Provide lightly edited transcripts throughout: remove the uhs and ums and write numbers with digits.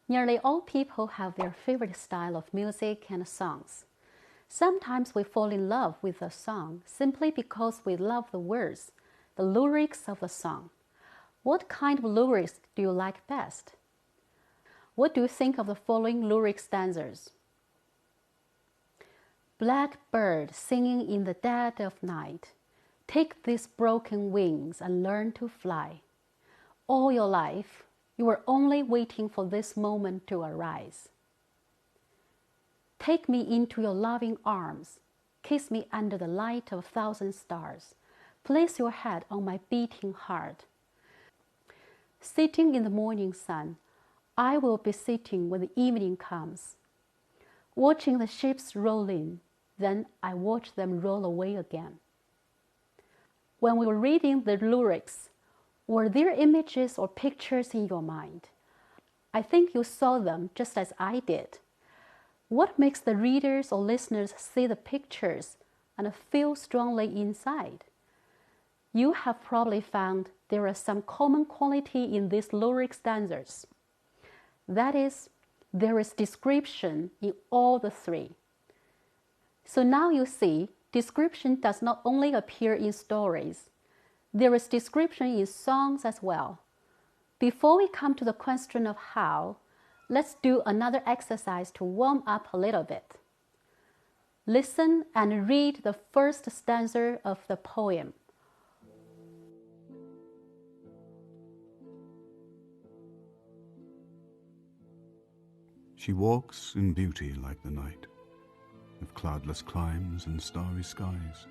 Nearly all people have their favorite style of music and songs. Sometimes we fall in love with a song simply because we love the words, the lyrics of the song. What kind of lyrics do you like best? What do you think of the following lyric stanzas? Blackbird singing in the dead of night, take these broken wings and learn to fly. All your life, you were only waiting for this moment to arise. Take me into your loving arms, kiss me under the light of 1,000 stars, place your head on my beating heart. Sitting in the morning sun, I will be sitting when the evening comes, watching the ships roll in, then I watch them roll away again. When we were reading the lyrics, were there images or pictures in your mind? I think you saw them just as I did. What makes the readers or listeners see the pictures and feel strongly inside? You have probably found there is some common quality in these lyric stanzas. That is, there is description in all the three. So now you see, description does not only appear in stories. There is description in songs as well. Before we come to the question of how, let's do another exercise to warm up a little bit. Listen and read the first stanza of the poem. She walks in beauty like the night, of cloudless climes and starry skies,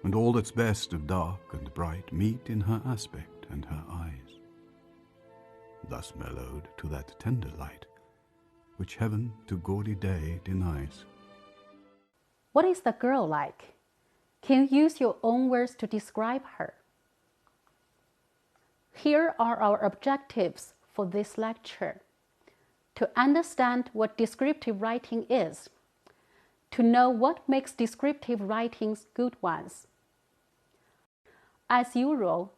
and all that's best of dark and bright meet in her aspect and her eyes, thus mellowed to that tender light which heaven to gaudy day denies. What is the girl like? Can you use your own words to describe her? Here are our objectives for this lecture. To understand what descriptive writing is, to know what makes descriptive writings good ones. As usual,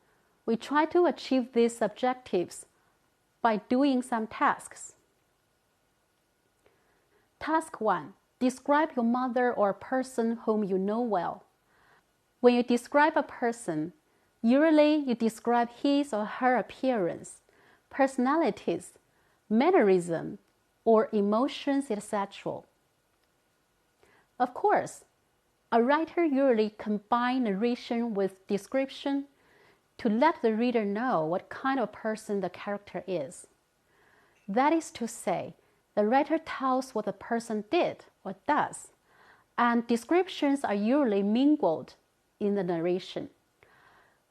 we try to achieve these objectives by doing some tasks. Task 1. Describe your mother or a person whom you know well. When you describe a person, usually you describe his or her appearance, personalities, mannerism, or emotions, etc. Of course, a writer usually combines narration with description to let the reader know what kind of person the character is. That is to say, the writer tells what the person did or does, and descriptions are usually mingled in the narration.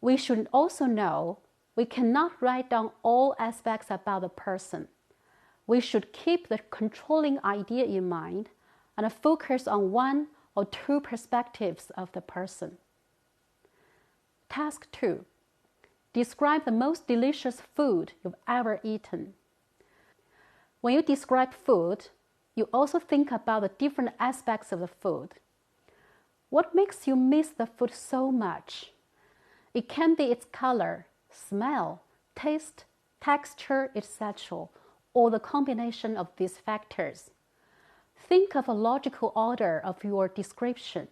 We should also know we cannot write down all aspects about the person. We should keep the controlling idea in mind and focus on one or two perspectives of the person. Task 2. Describe the most delicious food you've ever eaten. When you describe food, you also think about the different aspects of the food. What makes you miss the food so much? It can be its color, smell, taste, texture, etc., or the combination of these factors. Think of a logical order of your description.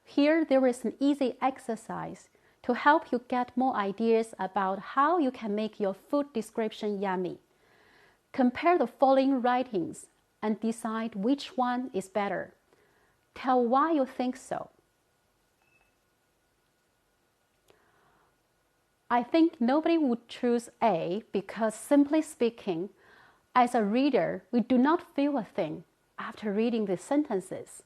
Here there is an easy exercise to help you get more ideas about how you can make your food description yummy. Compare the following writings and decide which one is better. Tell why you think so. I think nobody would choose A because, simply speaking, as a reader, we do not feel a thing after reading the sentences.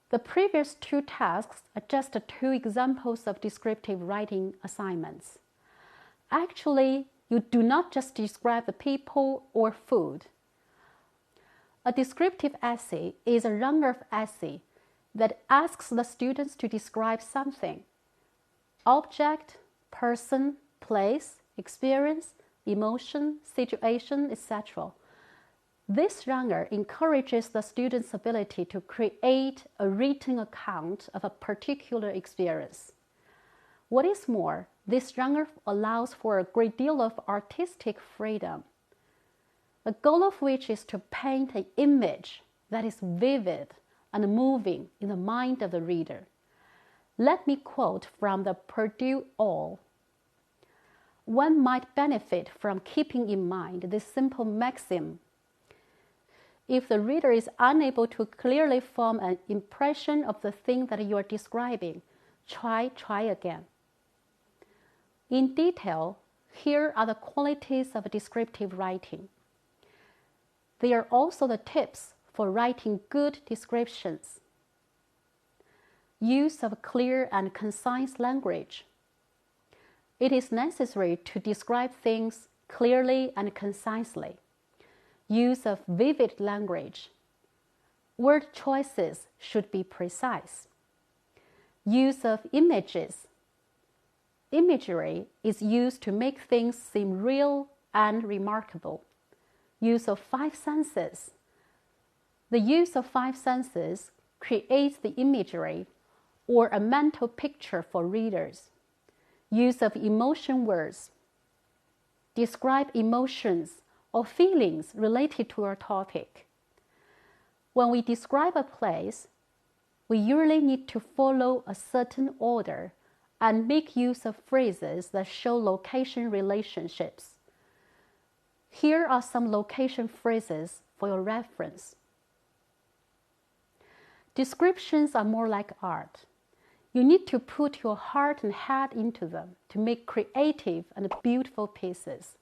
The previous two tasks are just two examples of descriptive writing assignments. Actually, you do not just describe the people or food. A descriptive essay is a genre of essay that asks the students to describe something: object, person, place, experience, emotion, situation, etc. This genre encourages the student's ability to create a written account of a particular experience. What is more, This genre allows for a great deal of artistic freedom, the goal of which is to paint an image that is vivid and moving in the mind of the reader. Let me quote from the Purdue Owl. One might benefit from keeping in mind this simple maxim. If the reader is unable to clearly form an impression of the thing that you are describing, try again. In detail, here are the qualities of descriptive writing. They are also the tips for writing good descriptions. Use of clear and concise language. It is necessary to describe things clearly and concisely. Use of vivid language. Word choices should be precise. Use of images. Imagery is used to make things seem real and remarkable. Use of five senses. The use of five senses creates the imagery or a mental picture for readers. Use of emotion words. Describe emotions or feelings related to our topic. When we describe a place, we usually need to follow a certain order and make use of phrases that show location relationships. Here are some location phrases for your reference. Descriptions are more like art. You need to put your heart and head into them to make creative and beautiful pieces.